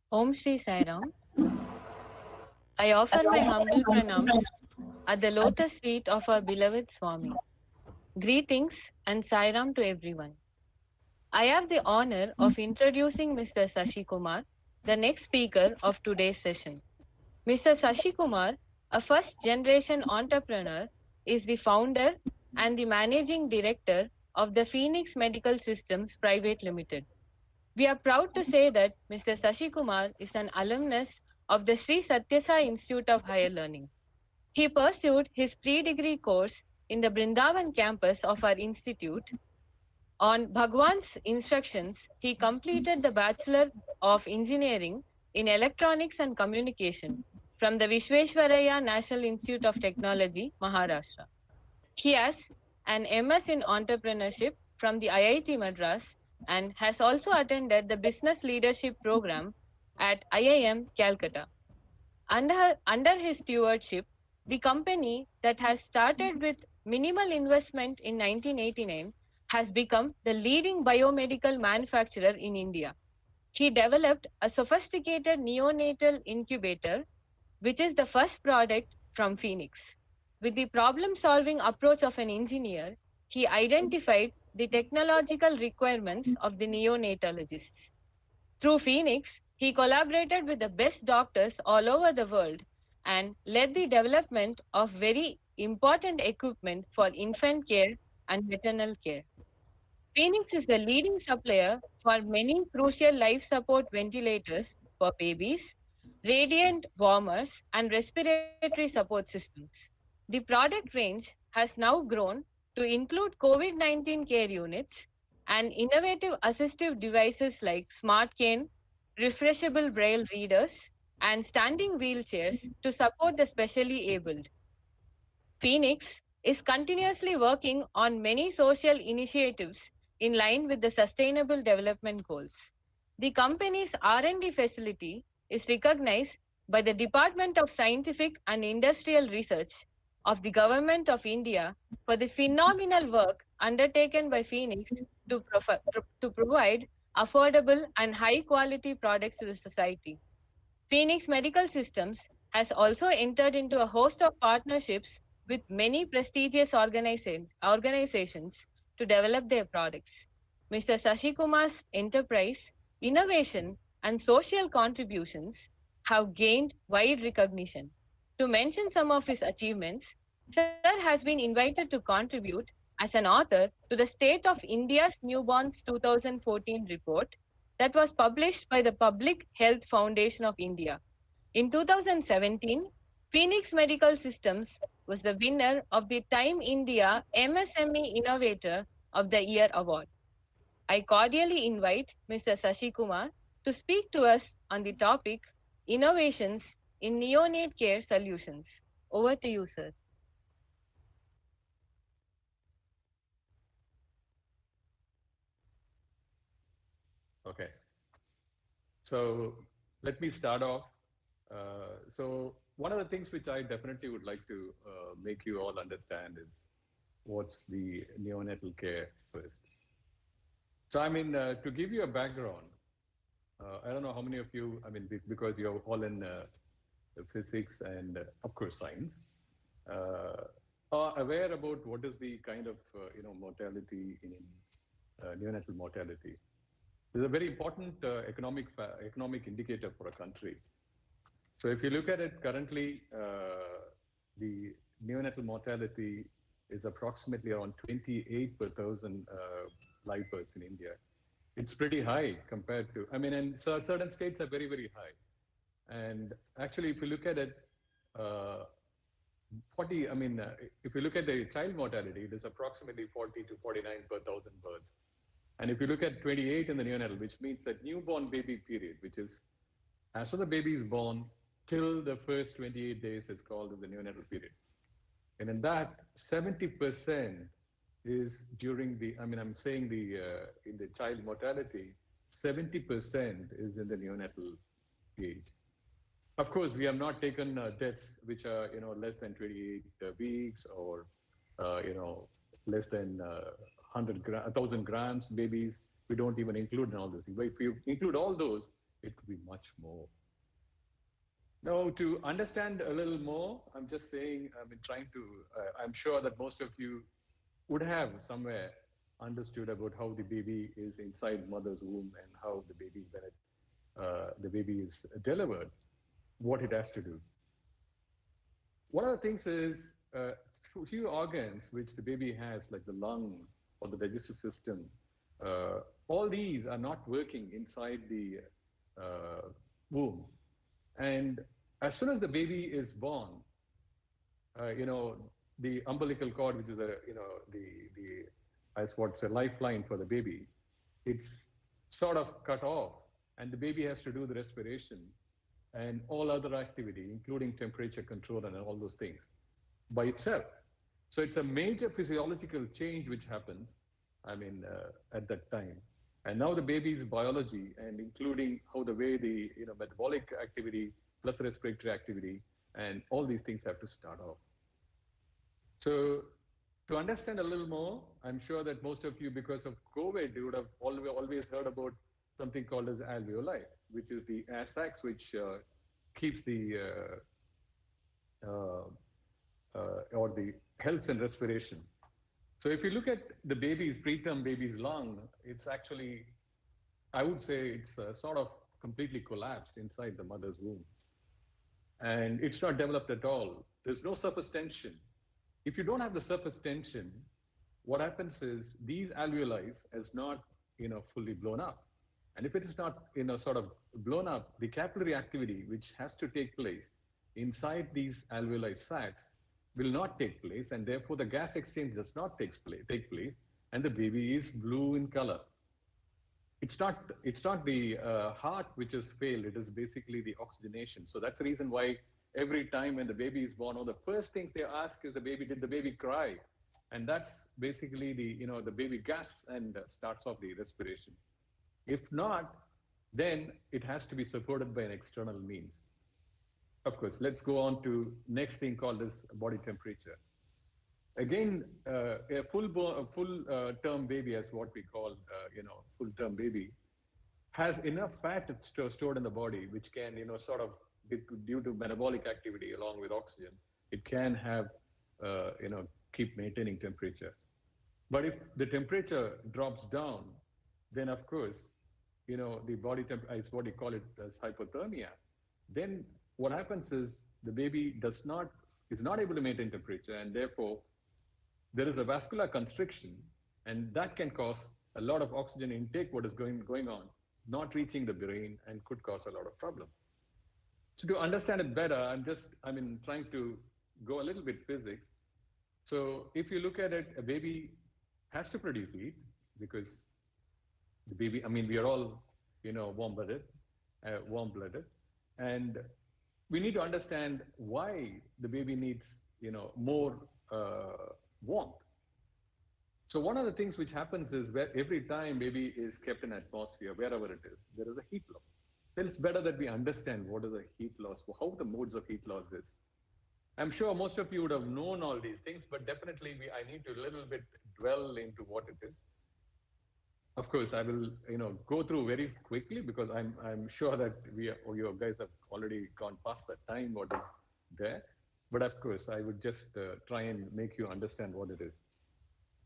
Om Shri Sai Ram. I offer my humble pranams at the lotus feet of our beloved Swami. Greetings and Sai Ram to everyone. I have the honor of introducing Mr. Sashi Kumar, the next speaker of today's session. Mr. Sashi Kumar, a first generation entrepreneur, is the founder and the managing director of the Phoenix Medical Systems Private Limited. We are proud to say that Mr. Sashi Kumar is an alumnus of the Sri Satyasai Institute of Higher Learning. He pursued his pre-degree course in the Brindavan campus of our institute. On Bhagwan's instructions, he completed the Bachelor of Engineering in Electronics and Communication from the Vishveshwaraya National Institute of Technology, Maharashtra. He has an MS in Entrepreneurship from the IIT Madras and has also attended the Business Leadership Program at IIM Calcutta. Under his stewardship, the company that has started with minimal investment in 1989 has become the leading biomedical manufacturer in India. He developed a sophisticated neonatal incubator, which is the first product from Phoenix. With the problem solving approach of an engineer, he identified the technological requirements of the neonatologists. Through Phoenix, he collaborated with the best doctors all over the world and led the development of very important equipment for infant care and maternal care. Phoenix is the leading supplier for many crucial life support ventilators for babies, radiant warmers, and respiratory support systems. The product range has now grown to include COVID 19 care units and innovative assistive devices like smart cane, refreshable braille readers, and standing wheelchairs to support the specially abled. Phoenix is continuously working on many social initiatives in line with the sustainable development goals. The company's R&D facility is recognized by the Department of Scientific and Industrial Research of the Government of India for the phenomenal work undertaken by Phoenix to provide affordable and high quality products to the society. Phoenix Medical Systems has also entered into a host of partnerships with many prestigious organizations to develop their products. Mr. Sashi Kumar's enterprise, innovation, and social contributions have gained wide recognition. To mention some of his achievements, Sir has been invited to contribute as an author to the State of India's Newborns 2014 report that was published by the Public Health Foundation of India. In 2017, Phoenix Medical Systems was the winner of the Time India MSME Innovator of the Year award. I cordially invite Mr. Sashi Kumar to speak to us on the topic Innovations in Neonate Care Solutions. Over to you, sir. Okay, so let me start off. So one of the things which I definitely would like to make you all understand is what's the neonatal care first. So I mean, to give you a background, I don't know how many of you, I mean, because you're all in physics and of course science, are aware about what is the kind of, mortality in neonatal mortality. This is a very important economic indicator for a country. So if you look at it currently, the neonatal mortality is approximately around 28 per thousand live births in India. It's pretty high compared to, I mean, and so certain states are very, very high. And actually, if you look at it, 40, I mean, if you look at the child mortality, it is approximately 40 to 49 per thousand births. And if you look at 28 in the neonatal, which means that newborn baby period, which is after the baby is born till the first 28 days is called the neonatal period. And in that, 70% is during the, I mean, I'm saying in the child mortality, 70% is in the neonatal age. Of course, we have not taken deaths which are, less than 28 weeks or, less than 1,000 grams babies. We don't even include in all this. But if you include all those, it could be much more. Now, to understand a little more, I'm just saying, I'm sure that most of you would have somewhere understood about how the baby is inside mother's womb and how the baby is delivered, what it has to do. One of the things is few organs which the baby has, like the lung or the digestive system, all these are not working inside the womb. And as soon as the baby is born, you know, the umbilical cord, which is the as what's a lifeline for the baby, it's sort of cut off, and the baby has to do the respiration and all other activity, including temperature control and all those things, by itself. So it's a major physiological change which happens, at that time. And now the baby's biology, and including how the way the metabolic activity plus respiratory activity and all these things have to start off. So to understand a little more, I'm sure that most of you, because of COVID, you would have always heard about something called as alveoli, which is the air sacs which keeps the or the helps in respiration. So if you look at the preterm baby's lung, it's actually, I would say it's sort of completely collapsed inside the mother's womb. And it's not developed at all. There's no surface tension. If you don't have the surface tension, what happens is these alveoli is not, fully blown up. And if it is not, sort of blown up, the capillary activity which has to take place inside these alveoli sacs will not take place, and therefore the gas exchange does not take place, and the baby is blue in color. It's not the heart which has failed. It is basically the oxygenation. So that's the reason why every time when the baby is born, the first things they ask is did the baby cry? And that's basically the baby gasps and starts off the respiration. If not, then it has to be supported by an external means. Of course, let's go on to next thing called as body temperature. Again, a full term baby, as what we call, full term baby, has enough fat stored in the body, which can, sort of, due to metabolic activity along with oxygen, it can have, keep maintaining temperature. But if the temperature drops down, then of course, the body temperature, it's what you call it as hypothermia. Then what happens is the baby is not able to maintain temperature, and therefore there is a vascular constriction, and that can cause a lot of oxygen intake, what is going on, not reaching the brain, and could cause a lot of problem. So to understand it better, I'm trying to go a little bit physics. So if you look at it, a baby has to produce heat because the baby, we are all, warm-blooded, and we need to understand why the baby needs, more warmth. So one of the things which happens is where every time baby is kept in atmosphere, wherever it is, there is a heat loss. Then it's better that we understand what is a heat loss, how the modes of heat loss is. I'm sure most of you would have known all these things, but definitely I need to a little bit dwell into what it is. Of course, I will, go through very quickly because I'm sure that you guys have already gone past that time what is there. But of course, I would just try and make you understand what it is.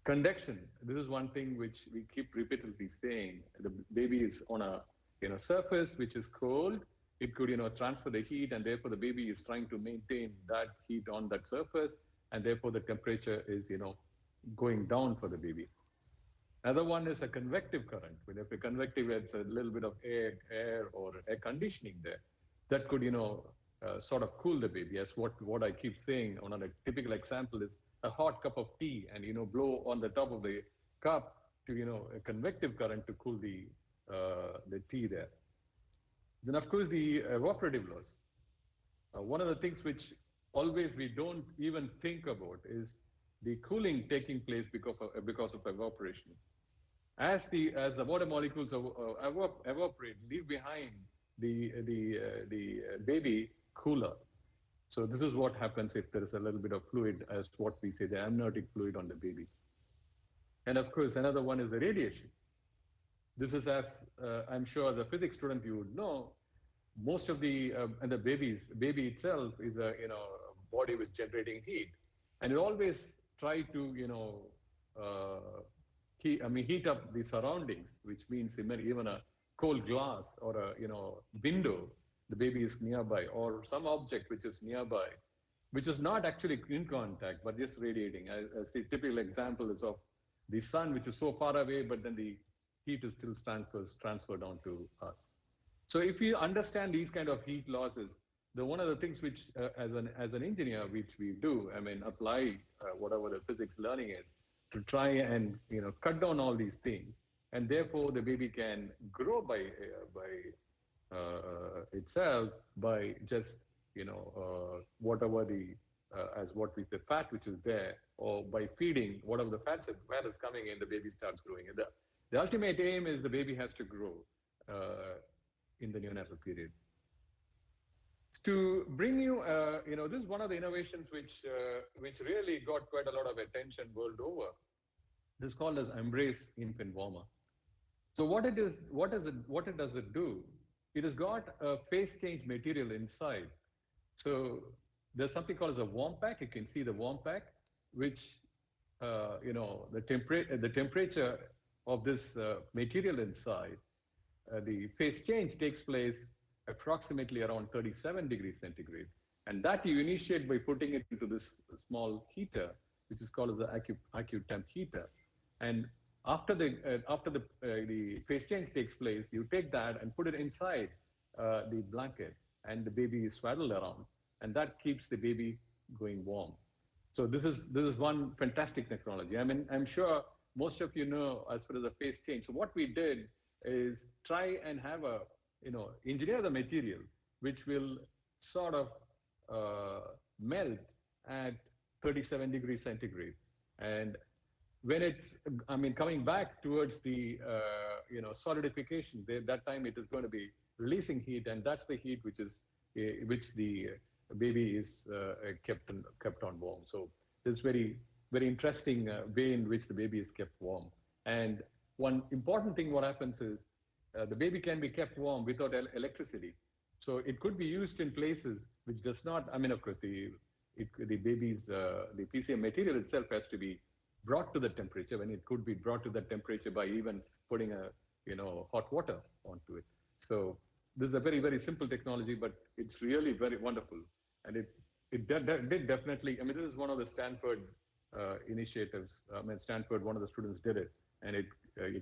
Conduction. This is one thing which we keep repeatedly saying. The baby is on a surface which is cold. It could transfer the heat, and therefore the baby is trying to maintain that heat on that surface, and therefore the temperature is going down for the baby. Another one is a convective current. When if a convective, it's a little bit of air or air conditioning there, that could sort of cool the baby. As what I keep saying, on a typical example is a hot cup of tea, and blow on the top of the cup to a convective current to cool the tea there. Then of course the evaporative loss. One of the things which always we don't even think about is the cooling taking place because of evaporation. As the water molecules evaporate, leave behind the baby cooler. So this is what happens if there is a little bit of fluid, as what we say, the amniotic fluid on the baby. And of course, another one is the radiation. this is as I'm sure as a physics student you would know, most of the and the baby itself is a body which generating heat, and it always try to heat up the surroundings, which means even a cold glass or a window the baby is nearby, or some object which is nearby, which is not actually in contact but just radiating. As the typical example is of the sun, which is so far away, but then the heat is still transferred onto us. So if you understand these kind of heat losses, the one of the things which as an engineer which we do, I mean, apply whatever the physics learning is to try and cut down all these things, and therefore the baby can grow by itself by just whatever the as what is the fat which is there, or by feeding whatever the fat is coming in, the baby starts growing. And the ultimate aim is the baby has to grow in the neonatal period. To bring you, this is one of the innovations which really got quite a lot of attention world over. This is called as Embrace Infant Warmer. So what it is, what does it do? It has got a phase change material inside. So there's something called as a warm pack. You can see the warm pack, which the temperature of this material inside, the phase change takes place approximately around 37 degrees centigrade. And that you initiate by putting it into this small heater, which is called as the AccuTemp heater. And after the phase change takes place, you take that and put it inside the blanket, and the baby is swaddled around, and that keeps the baby going warm. So this is one fantastic technology. I mean, I'm sure most of you know as far as the phase change. So what we did is try and have engineer the material which will sort of melt at 37 degrees centigrade. And when it's, I mean, coming back towards the, solidification, that time it is going to be releasing heat, and that's the heat which the baby is kept on warm. So this very, very interesting way in which the baby is kept warm. And one important thing what happens is the baby can be kept warm without electricity. So it could be used in places which does not, I mean, of course, the baby's, the PCM material itself has to be brought to the temperature, when it could be brought to the temperature by even putting hot water onto it. So this is a very, very simple technology, but it's really very wonderful. And it did definitely, I mean, this is one of the Stanford initiatives. I mean, Stanford, one of the students did it, and it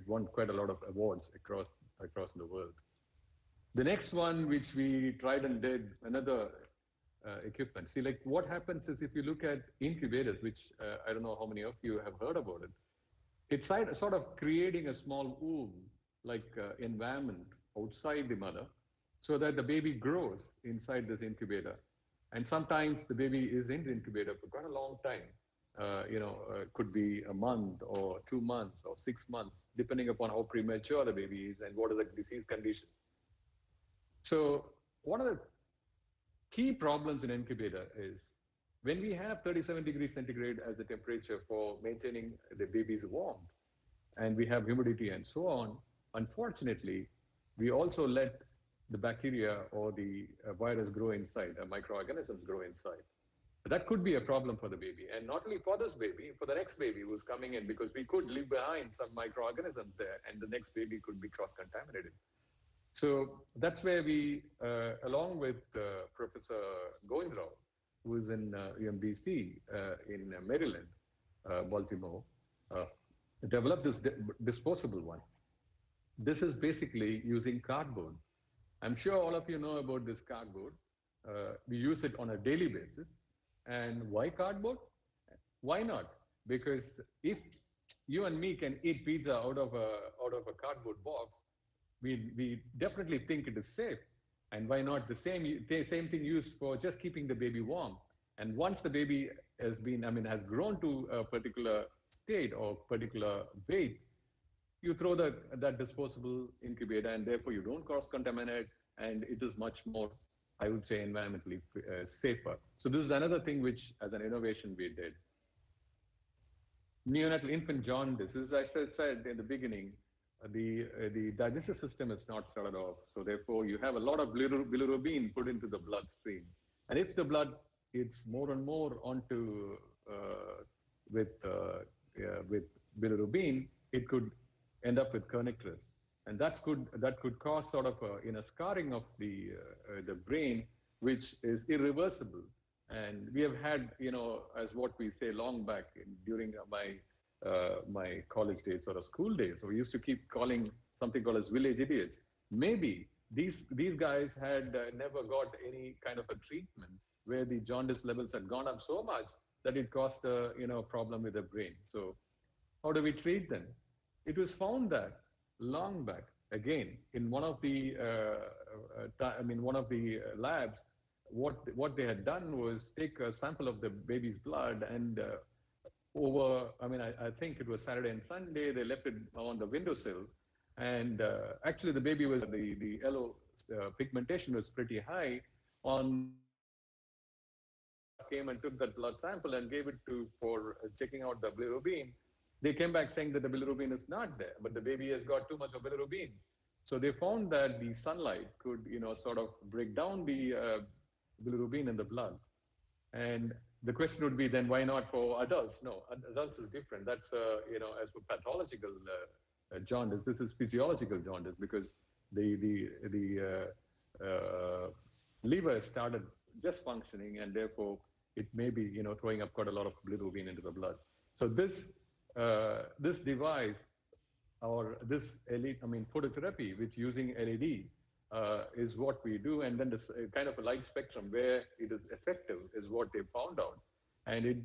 won quite a lot of awards across the world. The next one, which we tried and did, another equipment. See, like what happens is if you look at incubators, which I don't know how many of you have heard about it, it's sort of creating a small womb like environment outside the mother so that the baby grows inside this incubator. And sometimes the baby is in the incubator for quite a long time. Could be a month or 2 months or 6 months, depending upon how premature the baby is and what is the disease condition. So one of the key problems in incubator is when we have 37 degrees centigrade as the temperature for maintaining the baby's warmth, and we have humidity and so on, unfortunately, we also let the bacteria or the virus grow inside, microorganisms grow inside. That could be a problem for the baby, and not only for this baby, for the next baby who's coming in, because we could leave behind some microorganisms there, and the next baby could be cross-contaminated. So that's where we, along with Professor Govindrao, who is in UMBC in Maryland, Baltimore, developed this disposable one. This is basically using cardboard. I'm sure all of you know about this cardboard. We use it on a daily basis. And why cardboard? Why not? Because if you and me can eat pizza out of a cardboard box, we definitely think it is safe. And why not the same thing used for just keeping the baby warm? And once the baby has grown to a particular state or particular weight, you throw that disposable incubator, and therefore you don't cross-contaminate, and it is much more, I would say, environmentally safer. So this is another thing which, as an innovation, we did. Neonatal infant jaundice, as I said in the beginning, the digestive system is not started off. So therefore, you have a lot of bilirubin put into the bloodstream. And if the blood it's more and more onto with with bilirubin, it could end up with kernicterus, and that could cause sort of a scarring of the brain, which is irreversible. And we have had, as what we say long back during my college days or school days, so we used to keep calling something called as village idiots. Maybe these guys had never got any kind of a treatment where the jaundice levels had gone up so much that it caused a problem with the brain. So how do we treat them? It was found that long back, again, in one of the one of the labs, what they had done was take a sample of the baby's blood and I think it was Saturday and Sunday, they left it on the windowsill. And actually, the baby was, the yellow pigmentation was pretty high. On the next day, when the lab came and took that blood sample and gave it to for checking out the bilirubin, they came back saying that the bilirubin is not there, but the baby has got too much of bilirubin. So they found that the sunlight could, sort of break down the bilirubin in the blood. And the question would be then, why not for adults? No, adults is different. That's, as for pathological jaundice, this is physiological jaundice because the liver started just functioning, and therefore it may be, throwing up quite a lot of bilirubin into the blood. So this device, or this LED, phototherapy, which using LED is what we do. And then this kind of a light spectrum where it is effective is what they found out. And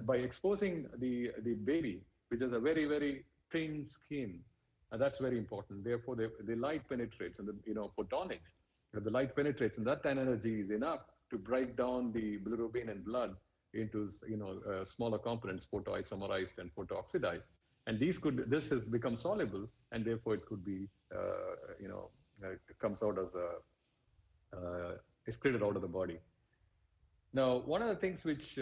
by exposing the baby, which has a very, very thin skin, that's very important. Therefore, the light penetrates, and the photonics, the light penetrates, and that kind of energy is enough to break down the bilirubin and blood into smaller components, photoisomerized and photooxidized. And this has become soluble, and therefore it could be it comes out as excreted out of the body. Now, one of the things which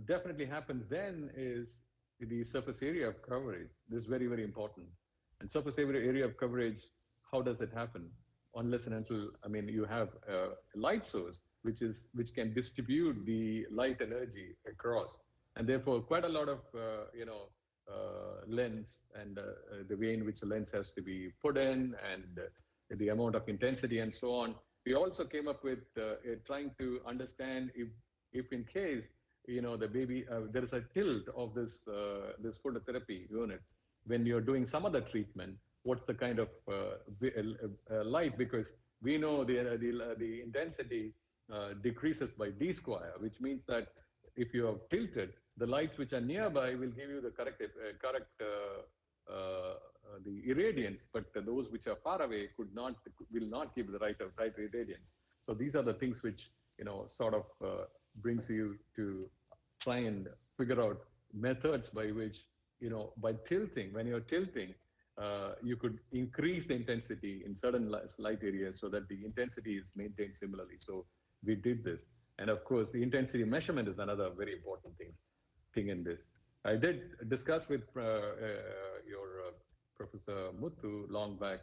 definitely happens then is the surface area of coverage. This is very, very important. And surface area of coverage, how does it happen? Unless and until, you have a light source, which can distribute the light energy across. And therefore, quite a lot of, lens and the way in which the lens has to be put in, and the amount of intensity and so on. We also came up with trying to understand if in case, the baby, there is a tilt of this phototherapy unit, when you're doing some other treatment, what's the kind of light? Because we know the intensity decreases by d square, which means that if you have tilted, the lights which are nearby will give you the correct the irradiance, but those which are far away will not give the right irradiance. So these are the things which sort of brings you to try and figure out methods by which by tilting, when you're tilting, you could increase the intensity in certain light areas so that the intensity is maintained similarly. So we did this. And of course, the intensity measurement is another very important thing in this. I did discuss with your Professor Muthu long back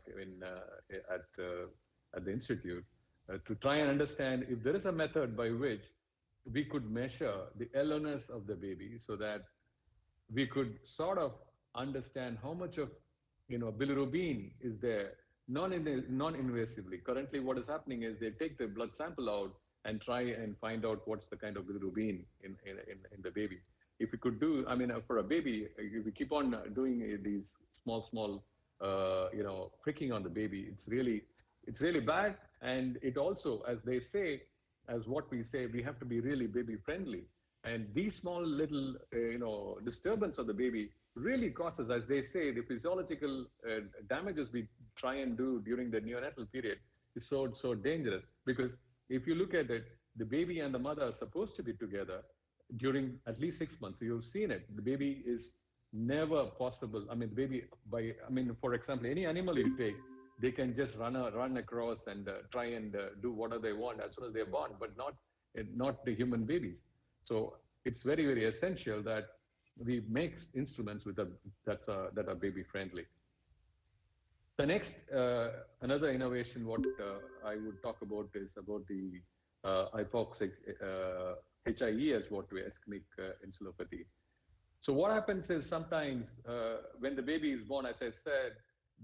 at the institute to try and understand if there is a method by which we could measure the yellowness of the baby, so that we could sort of understand how much of bilirubin is there non-invasively. Currently, what is happening is they take the blood sample out and try and find out what's the kind of bilirubin in the baby. If we could do, for a baby, if we keep on doing these small, pricking on the baby, it's really bad. And it also, as they say, as what we say, we have to be really baby friendly. And these small little, disturbance of the baby really causes, as they say, the physiological damages we try and do during the neonatal period is so dangerous. Because if you look at it, the baby and the mother are supposed to be together during at least 6 months. So you've seen it. The baby is never possible. The baby, for example, any animal you take, they can just run across and try and do whatever they want as soon as they're born, but not the human babies. So it's very, very essential that we make instruments that are baby friendly. The next, another innovation, what I would talk about is about the hypoxic HIE, as what we ischemic insulopathy. So what happens is sometimes when the baby is born, as I said,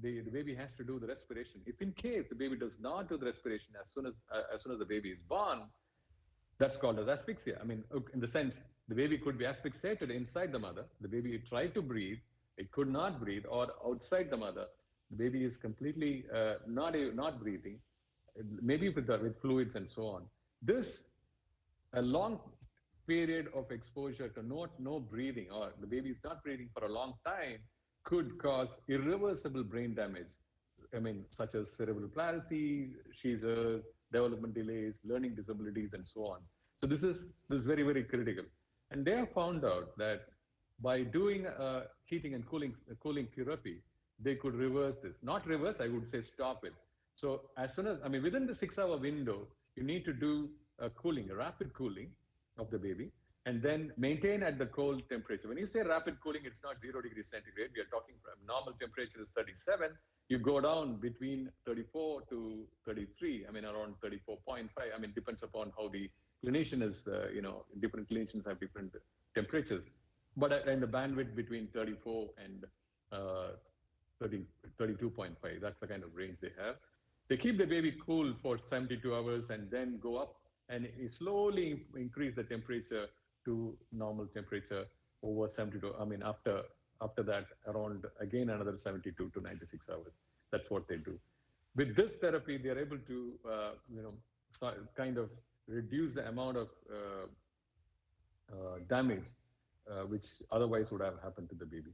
the baby has to do the respiration. If in case the baby does not do the respiration as soon as the baby is born, that's called as asphyxia. I mean, in the sense, the baby could be asphyxiated inside the mother. The baby tried to breathe, it could not breathe, or outside the mother, the baby is completely not breathing, maybe with fluids and so on. This a long period of exposure to no breathing, or the baby is not breathing for a long time, could cause irreversible brain damage. I mean, such as cerebral palsy, seizures, development delays, learning disabilities, and so on. So this is very critical. And they have found out that by doing heating and cooling therapy, they could reverse this. Not reverse, I would say stop it. So as soon as, I mean, within the 6 hour window, you need to do a rapid cooling of the baby, and then maintain at the cold temperature. When you say rapid cooling, it's not 0 degrees centigrade. We are talking from normal temperature is 37. You go down between 34 to 33. I mean, around 34.5. I mean, depends upon how the clinician is. Different clinicians have different temperatures, but in the bandwidth between 34 and uh, 30, 32.5. That's the kind of range they have. They keep the baby cool for 72 hours and then go up and slowly increase the temperature to normal temperature over 72. I mean, after that, around again another 72 to 96 hours. That's what they do. With this therapy, they are able to, kind of reduce the amount of damage which otherwise would have happened to the baby.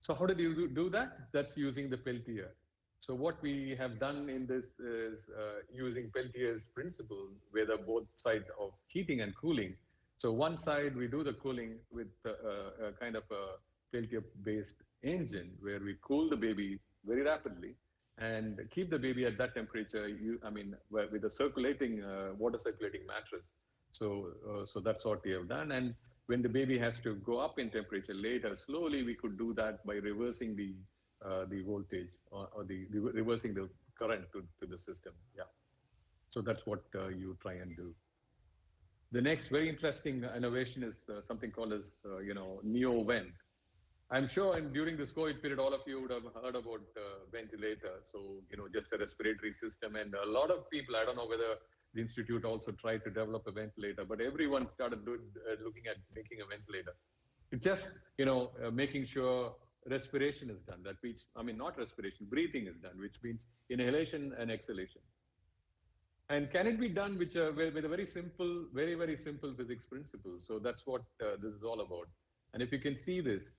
So how did you do that? That's using the Peltier. So what we have done in this is using Peltier's principle, where the both side of heating and cooling. So one side we do the cooling with a kind of a Peltier-based engine, where we cool the baby very rapidly and keep the baby at that temperature. With a circulating water circulating mattress. So that's what we have done. And when the baby has to go up in temperature later, slowly we could do that by reversing the voltage, or reversing the current to the system. Yeah. So that's what you try and do. The next very interesting innovation is something called as NeoVent. I'm sure, and during this COVID period, all of you would have heard about ventilator. So, just a respiratory system. And a lot of people, I don't know whether the institute also tried to develop a ventilator, but everyone started looking at making a ventilator. It's just, making sure respiration is done. Not respiration, breathing is done, which means inhalation and exhalation. And can it be done with a very simple, very simple physics principle? So that's what this is all about. And if you can see this,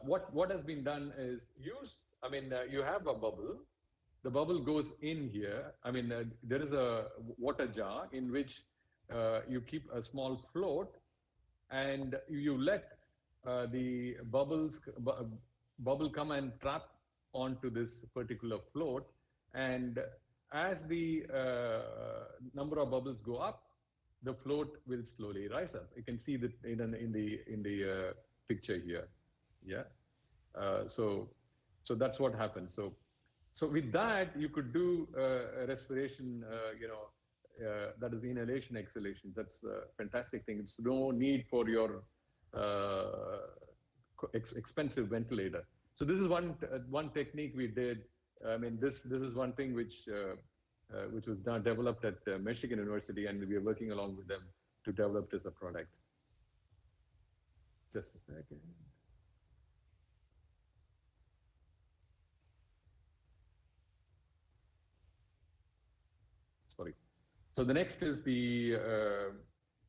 what has been done is you have a bubble. The bubble goes in here. There is a water jar in which you keep a small float, and you let the bubble come and trap onto this particular float. And as the number of bubbles go up, the float will slowly rise up. You can see that in the picture here. Yeah. So that's what happens. So with that, you could do a respiration, that is inhalation, exhalation. That's a fantastic thing. It's no need for your expensive ventilator. So this is one technique we did. This is one thing which was developed at Michigan University, and we are working along with them to develop it as a product. Just a second. Sorry. So the next is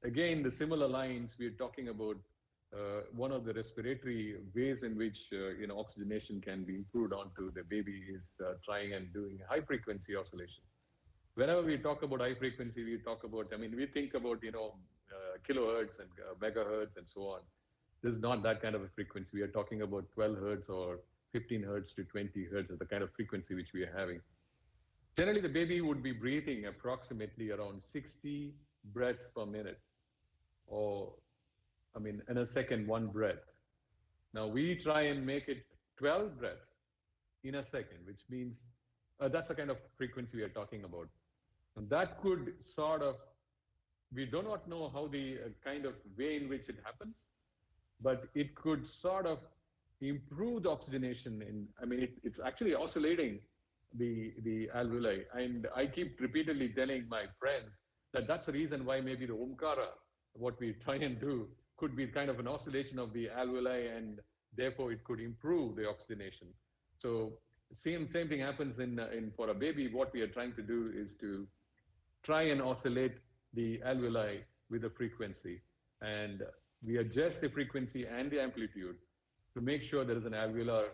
again, the similar lines. We're talking about one of the respiratory ways in which oxygenation can be improved onto the baby is trying and doing high frequency oscillation. Whenever we talk about high frequency, we talk about, we think about, kilohertz and megahertz and so on. This is not that kind of a frequency. We are talking about 12 hertz or 15 hertz to 20 hertz is the kind of frequency which we are having. Generally, the baby would be breathing approximately around 60 breaths per minute, or, in a second, one breath. Now we try and make it 12 breaths. in a second, which means that's the kind of frequency we are talking about. And that could sort of, we do not know how the kind of way in which it happens, but it could sort of improve the oxygenation. I mean, it's actually oscillating the alveoli. And I keep repeatedly telling my friends that that's the reason why maybe the Omkara, what we try and do, could be kind of an oscillation of the alveoli, and therefore it could improve the oxygenation. So same thing happens in for a baby. What we are trying to do is to try and oscillate the alveoli with the frequency. And we adjust the frequency and the amplitude to make sure there is an alveolar,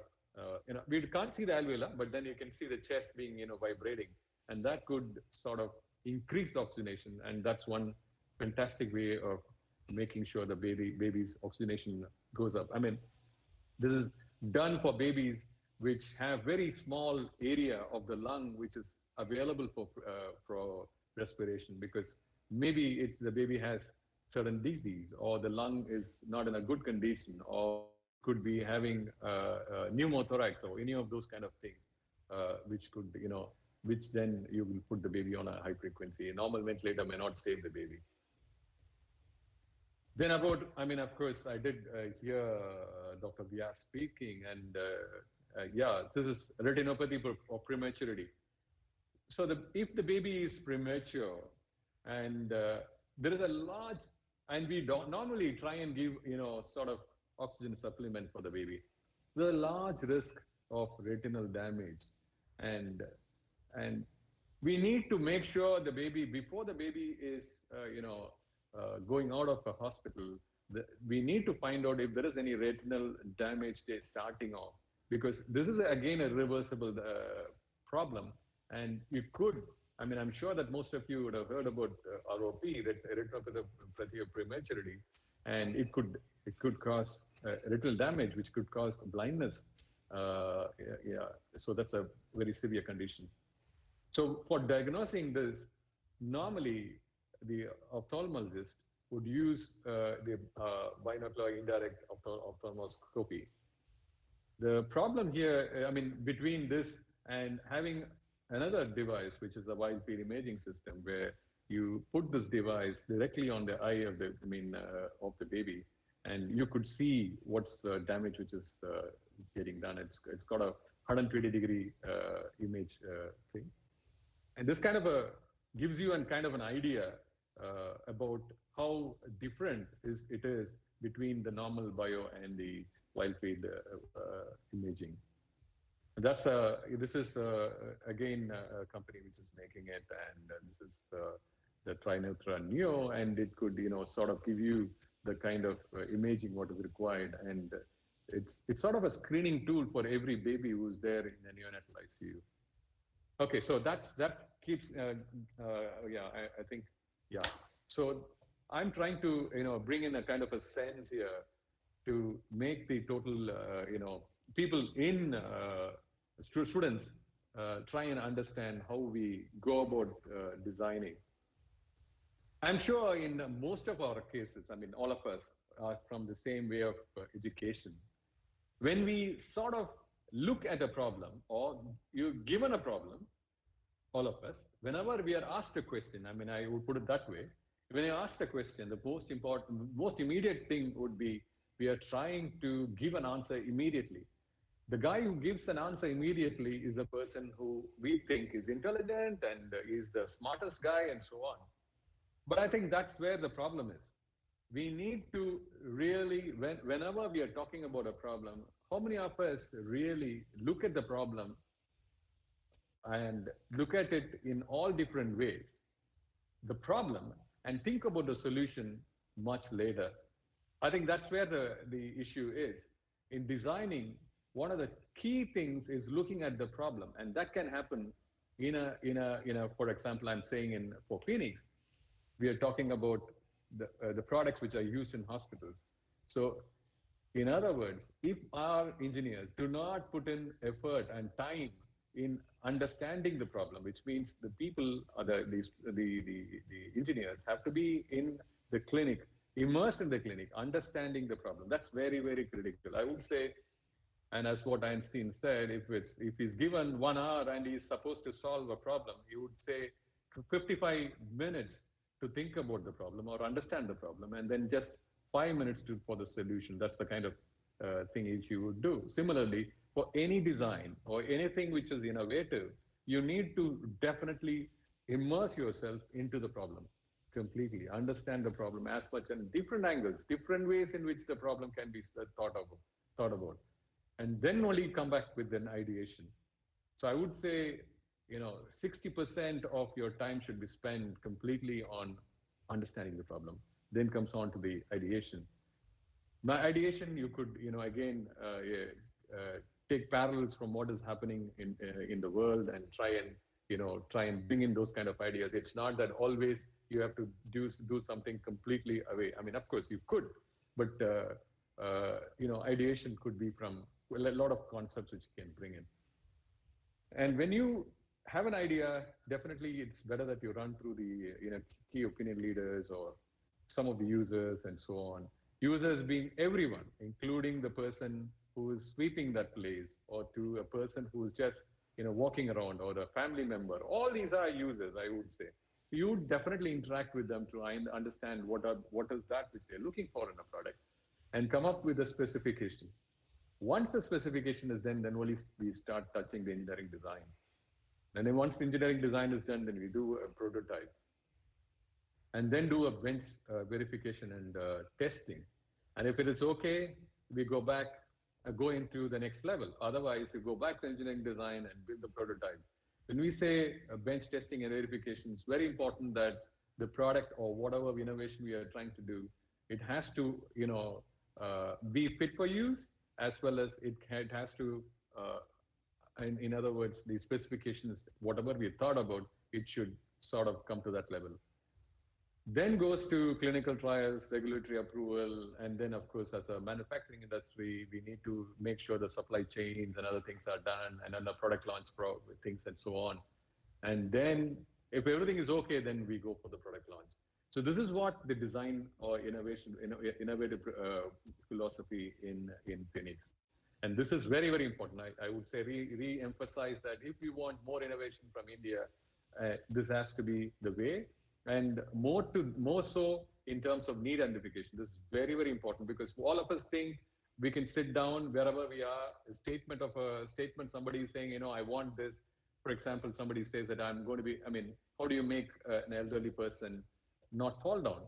we can't see the alveolar, but then you can see the chest being, vibrating. And that could sort of increase the oxygenation. And that's one fantastic way of making sure the baby's oxygenation goes up. I mean, this is done for babies which have very small area of the lung which is available for respiration, because maybe the baby has certain disease, or the lung is not in a good condition, or could be having pneumothorax or any of those kind of things, which could, which then you will put the baby on a high frequency. A normal ventilator may not save the baby. Then about, I mean, of course, I did hear Dr. Vyas speaking, and yeah, this is retinopathy for prematurity. So if the baby is premature, and there is a large, and we don't normally try and give, sort of oxygen supplement for the baby, there's a large risk of retinal damage. And we need to make sure the baby, before the baby is, going out of a hospital, we need to find out if there is any retinal damage starting off, because this is again a reversible problem. And you could, I mean, I'm sure that most of you would have heard about ROP, retinopathy of prematurity, and it could cause retinal damage, which could cause blindness. Yeah, so that's a very severe condition. So for diagnosing this, normally the ophthalmologist would use the binocular indirect ophthalmoscopy. The problem here, I mean, between this and having another device, which is a wide field imaging system, where you put this device directly on the eye of of the baby, and you could see what's damage which is getting done. It's got a 120-degree image thing, and this kind of gives you kind of an idea about how different it is between the normal bio and the wild field imaging. This is again a company which is making it, and this is the Trinetra Neo, and it could sort of give you the kind of imaging what is required, and it's sort of a screening tool for every baby who's there in the neonatal ICU. Okay, so that keeps yeah, I think, yeah. So I'm trying to bring in a kind of a sense here to make the total people in students try and understand how we go about designing. I'm sure in most of our cases, I mean, all of us are from the same way of education. When we sort of look at a problem, or you're given a problem, all of us, whenever we are asked a question, I mean, I would put it that way, when you're asked a question, the most immediate thing would be, we are trying to give an answer immediately. The guy who gives an answer immediately is the person who we think is intelligent and is the smartest guy and so on. But I think that's where the problem is. We need to really, whenever we are talking about a problem, how many of us really look at the problem and look at it in all different ways, the problem, and think about the solution much later? I think that's where the issue is. In designing, one of the key things is looking at the problem, and that can happen for example, I'm saying for Phoenix, we are talking about the products which are used in hospitals. So in other words, if our engineers do not put in effort and time in understanding the problem, which means the people, the engineers have to be in the clinic, immersed in the clinic, understanding the problem. That's very, very critical. I would say, And as what Einstein said, if he's given 1 hour and he's supposed to solve a problem, he would say 55 minutes to think about the problem or understand the problem, and then just 5 minutes for the solution. That's the kind of thing each you would do. Similarly, for any design or anything which is innovative, you need to definitely immerse yourself into the problem completely, understand the problem as much and different angles, different ways in which the problem can be thought about, and then only come back with an ideation. So I would say, 60% of your time should be spent completely on understanding the problem. Then comes on to the ideation. My ideation, you could, again, take parallels from what is happening in the world and try and bring in those kind of ideas. It's not that always you have to do something completely away. I mean, of course you could, but ideation could be from a lot of concepts which you can bring in. And when you have an idea, definitely it's better that you run through the key opinion leaders or some of the users and so on. Users being everyone, including the person who is sweeping that place, or to a person who is just walking around, or a family member. All these are users, I would say. You definitely interact with them to understand what is that which they're looking for in a product, and come up with a specification. Once the specification is done, then only we start touching the engineering design. And then once the engineering design is done, then we do a prototype, and then do a bench verification and testing. And if it is okay, we go into the next level. Otherwise, you go back to engineering design and build the prototype. When we say bench testing and verification, it's very important that the product or whatever innovation we are trying to do, it has to be fit for use, as well as it has to, in other words, the specifications, whatever we thought about, it should sort of come to that level. Then goes to clinical trials, regulatory approval, and then of course, as a manufacturing industry, we need to make sure the supply chains and other things are done, and then the product launch things and so on. And then if everything is okay, then we go for the product launch. So this is what the design or innovative philosophy in Phoenix. And this is very, very important. I would say re-emphasize that if we want more innovation from India, this has to be the way. And more so in terms of need identification. This is very, very important, because all of us think we can sit down wherever we are, a statement, somebody is saying, I want this. For example, somebody says that I'm going to be, how do you make an elderly person not fall down?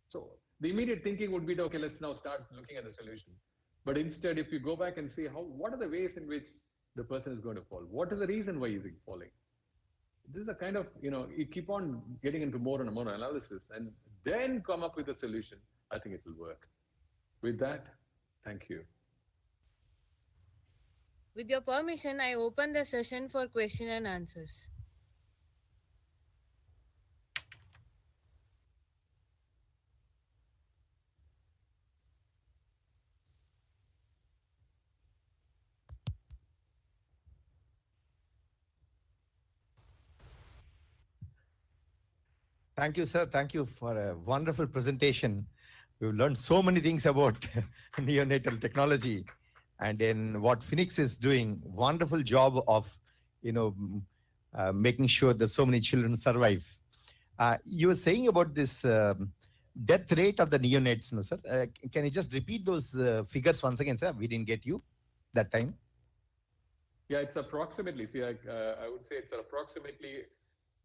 So the immediate thinking would be, okay, let's now start looking at the solution. But instead, if you go back and see what are the ways in which the person is going to fall? What is the reason why he's falling? This is a kind of, you keep on getting into more and more analysis, and then come up with a solution. I think it will work. With that, thank you. With your permission, I open the session for question and answers. Thank you, sir. Thank you for a wonderful presentation. We've learned so many things about neonatal technology, and then what Phoenix is doing. Wonderful job of, making sure that so many children survive. You were saying about this death rate of the neonates, no, sir? Can you just repeat those figures once again, sir? We didn't get you that time. Yeah, it's approximately, I would say it's approximately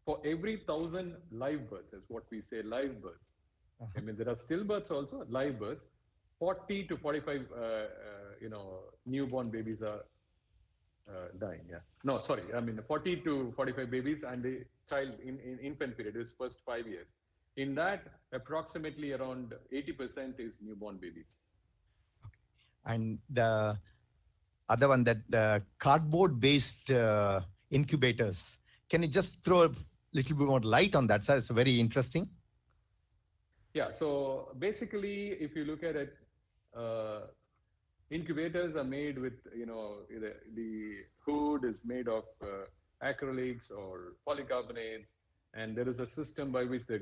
for every 1,000 live births, is what we say, live births. There are stillbirths also, live births. 40 to 45, newborn babies are dying. Yeah. No, sorry. 40 to 45 babies, and the child in infant period is first 5 years. In that, approximately around 80% is newborn babies. Okay. And the other one, that cardboard-based incubators. Can you just throw a little bit more light on that, sir? It's very interesting. Yeah. So basically, if you look at it, incubators are made with, the hood is made of acrylics or polycarbonates, and there is a system by which the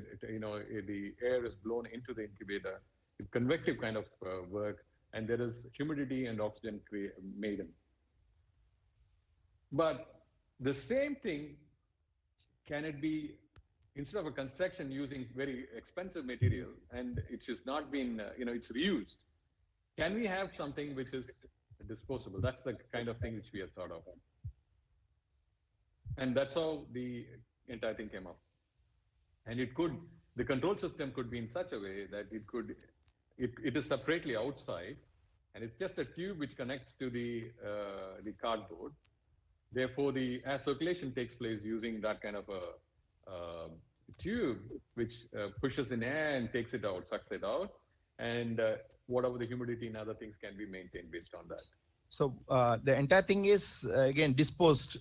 air is blown into the incubator. It's convective kind of work, and there is humidity and oxygen made in. But the same thing, can it be, instead of a construction using very expensive material and it's just not been, it's reused, can we have something which is disposable? That's the kind of thing which we have thought of. And that's how the entire thing came up. And the control system could be in such a way that it is separately outside, and it's just a tube which connects to the cardboard. Therefore, the air circulation takes place using that kind of a tube, which pushes in air and takes it out, sucks it out, and whatever the humidity and other things can be maintained based on that. So the entire thing is again disposed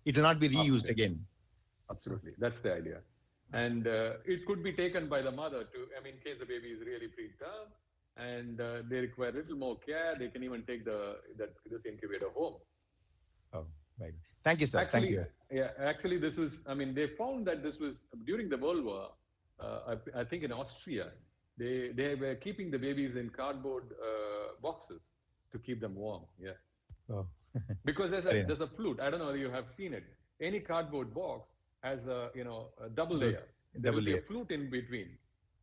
it will not be reused Absolutely. again. Absolutely, that's the idea. And it could be taken by the mother in case the baby is really preterm and they require a little more care, they can even take this incubator home. Oh, very good. Thank you, sir. Actually, Thank you. yeah, actually this was, they found that this was during the World War, I think in Austria, they were keeping the babies in cardboard boxes to keep them warm. Yeah. Oh. Because there's a flute. I don't know if you have seen it. Any cardboard box has a double layer. There will be a flute in between.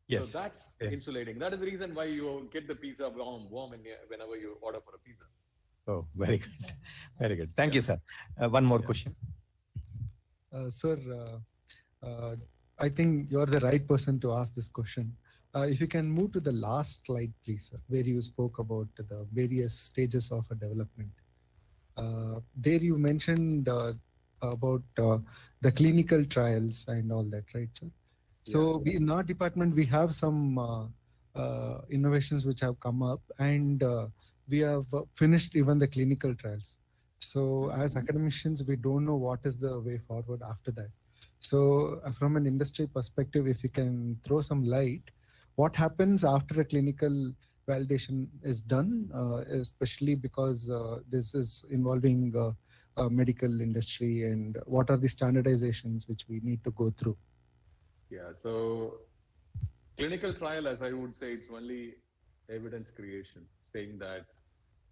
Yes. So that's insulating. That is the reason why you get the pizza warm whenever you order for a pizza. Oh, very good. Very good. Thank you, sir. One more question. Sir, I think you're the right person to ask this question. If you can move to the last slide, please, sir, where you spoke about the various stages of a development. There you mentioned about the clinical trials and all that, right, sir? So we, in our department, we have some innovations which have come up, and we have finished even the clinical trials. So as academicians, we don't know what is the way forward after that. So from an industry perspective, if you can throw some light, what happens after a clinical validation is done, especially because this is involving medical industry, and what are the standardizations which we need to go through? Yeah, so clinical trial, as I would say, it's only evidence creation, saying that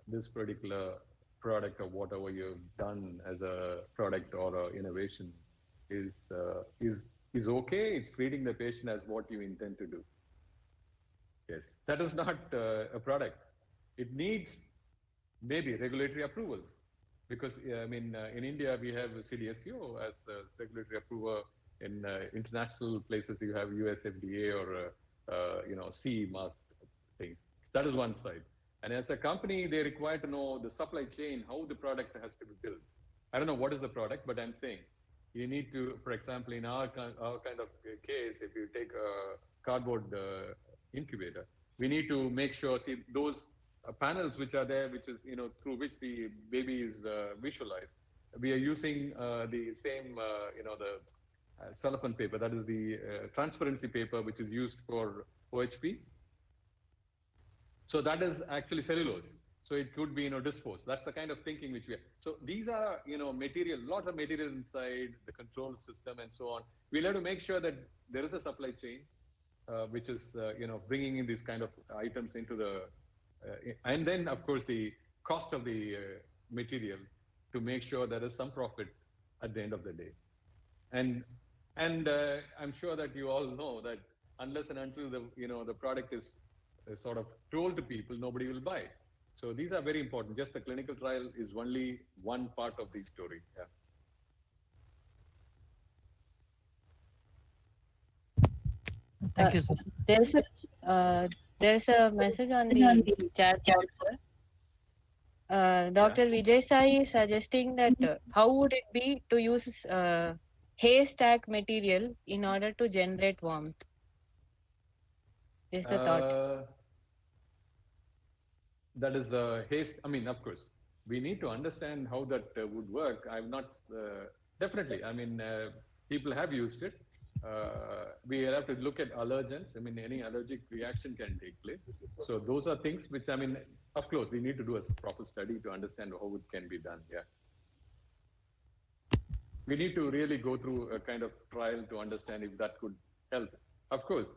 this particular product or whatever you've done as a product or a innovation is okay. It's treating the patient as what you intend to do. Yes, that is not a product. It needs maybe regulatory approvals, because in India we have CDSCO as a regulatory approval. In international places you have US FDA or CE mark things. That is one side. And as a company, they require to know the supply chain, how the product has to be built. I don't know what is the product, but I'm saying you need to, for example, in our kind of case, if you take a cardboard incubator, we need to make sure, see those panels which are there, which is, through which the baby is visualized. We are using the same, the cellophane paper, that is the transparency paper, which is used for OHP. So that is actually cellulose. So it could be, disposed. That's the kind of thinking which we have. So these are, material, lot of material inside the control system and so on. We'll have to make sure that there is a supply chain, which is, bringing in these kind of items into the, and then of course the cost of the material to make sure there is some profit at the end of the day. And I'm sure that you all know that unless and until the product is sort of told to people, nobody will buy it. So these are very important. Just the clinical trial is only one part of the story. Yeah. Thank you, sir. There's a message on the chat box, sir. Dr. Vijay Sai is suggesting that how would it be to use haystack material in order to generate warmth? Is the thought. That is haste. Of course, we need to understand how that would work. I'm not definitely. People have used it. We have to look at allergens. Any allergic reaction can take place. So those are things which, of course, we need to do a proper study to understand how it can be done. Yeah. We need to really go through a kind of trial to understand if that could help. Of course,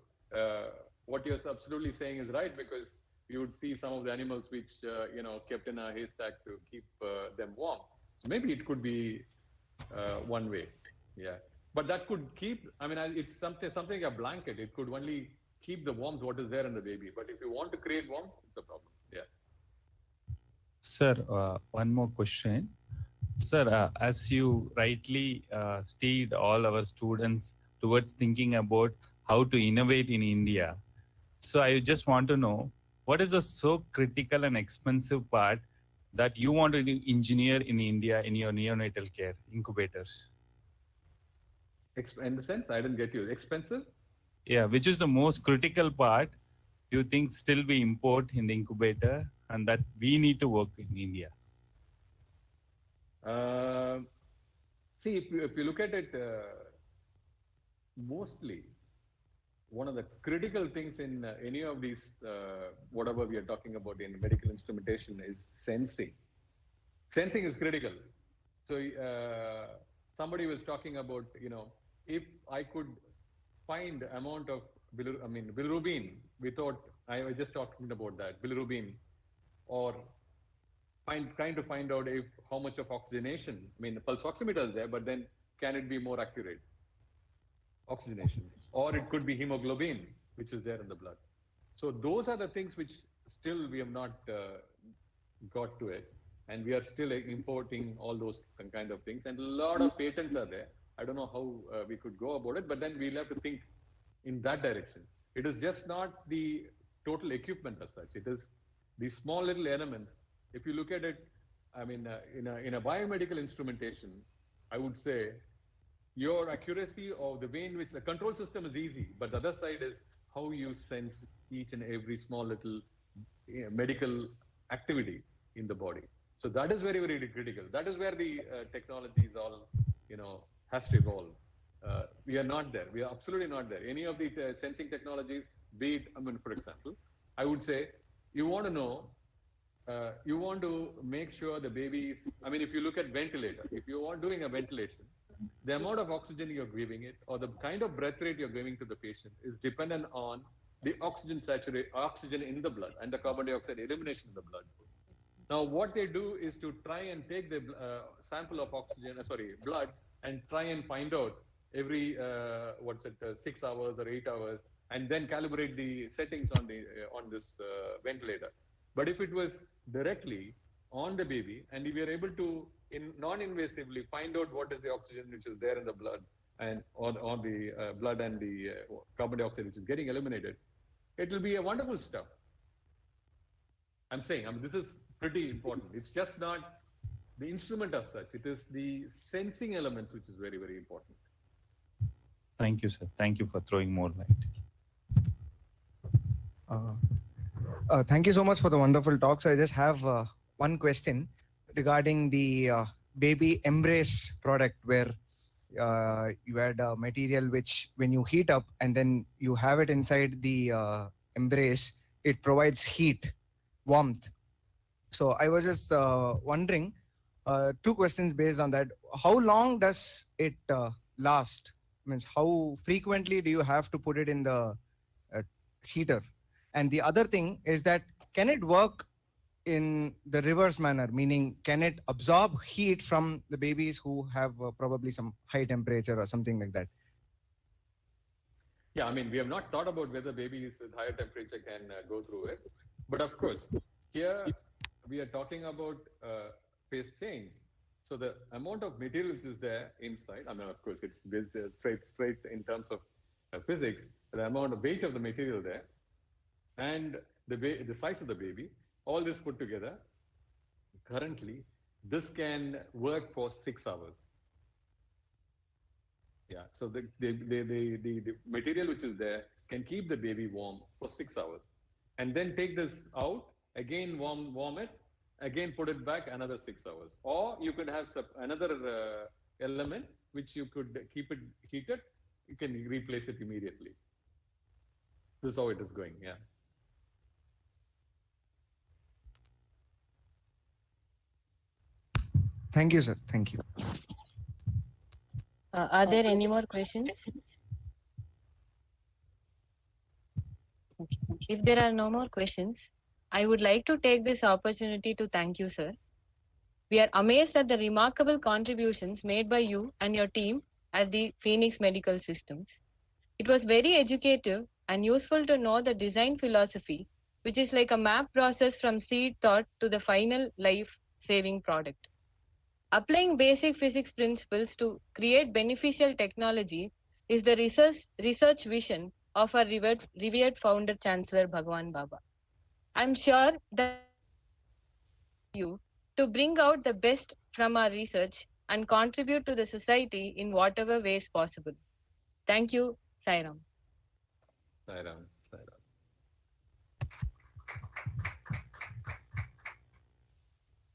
what you're absolutely saying is right, because you would see some of the animals which, kept in a haystack to keep them warm. So maybe it could be one way. Yeah. But that could keep, it's something like a blanket. It could only keep the warmth, what is there in the baby. But if you want to create warmth, it's a problem. Yeah. Sir, one more question. Sir, as you rightly steered all our students towards thinking about how to innovate in India, so I just want to know, what is the so critical and expensive part that you want to engineer in India in your neonatal care incubators? In the sense, I didn't get you. Expensive? Yeah, which is the most critical part you think still we import in the incubator and that we need to work in India? See, if you look at it, mostly one of the critical things in any of these, whatever we are talking about in medical instrumentation, is sensing. Sensing is critical. So somebody was talking about, if I could find amount of bilirubin, I was just talking about that, bilirubin, or trying to find out how much of oxygenation, the pulse oximeter is there, but then can it be more accurate? Oxygenation. Or it could be hemoglobin, which is there in the blood. So those are the things which still we have not got to it. And we are still importing all those kind of things. And a lot of patents are there. I don't know how we could go about it, but then we'll have to think in that direction. It is just not the total equipment as such. It is these small little elements. If you look at it, in a biomedical instrumentation, I would say your accuracy of the way in which the control system is easy, but the other side is how you sense each and every small little medical activity in the body. So that is very, very critical. That is where the technology is all, has to evolve. We are not there. We are absolutely not there. Any of the sensing technologies, be it, for example, I would say you want to know, you want to make sure the baby is, if you look at ventilator, if you are doing a ventilation, the amount of oxygen you're giving it or the kind of breath rate you're giving to the patient is dependent on the oxygen in the blood and the carbon dioxide elimination in the blood. Now, what they do is to try and take the sample of blood and try and find out every 6 hours or 8 hours, and then calibrate the settings on this ventilator. But if it was directly on the baby, and if we are able to non-invasively find out what is the oxygen which is there in the blood and on the blood and the carbon dioxide which is getting eliminated, it will be a wonderful stuff. I'm saying, this is pretty important. It's just not the instrument as such. It is the sensing elements which is very, very important. Thank you, sir. Thank you for throwing more light. Thank you so much for the wonderful talk. So I just have one question regarding the baby embrace product, where you had a material which, when you heat up and then you have it inside the embrace, it provides heat, warmth. So I was just wondering, two questions based on that. How long does it last? Means how frequently do you have to put it in the heater? And the other thing is that, can it work in the reverse manner? Meaning, can it absorb heat from the babies who have probably some high temperature or something like that? Yeah, we have not thought about whether babies with higher temperature can go through it. But of course, here we are talking about phase change. So the amount of material which is there inside, of course, it's straight in terms of physics, the amount of weight of the material there, and the size of the baby, all this put together, currently, this can work for 6 hours. Yeah, so the material which is there can keep the baby warm for 6 hours. And then take this out, again warm it, again put it back another 6 hours. Or you could have another element which you could keep it heated, you can replace it immediately. This is how it is going, yeah. Thank you, sir. Thank you. Are there any more questions? Okay. If there are no more questions, I would like to take this opportunity to thank you, sir. We are amazed at the remarkable contributions made by you and your team at the Phoenix Medical Systems. It was very educative and useful to know the design philosophy, which is like a map process from seed thought to the final life-saving product. Applying basic physics principles to create beneficial technology is the research vision of our revered founder, Chancellor Bhagwan Baba. I'm sure that you to bring out the best from our research and contribute to the society in whatever ways possible. Thank you, Sairam. Sairam.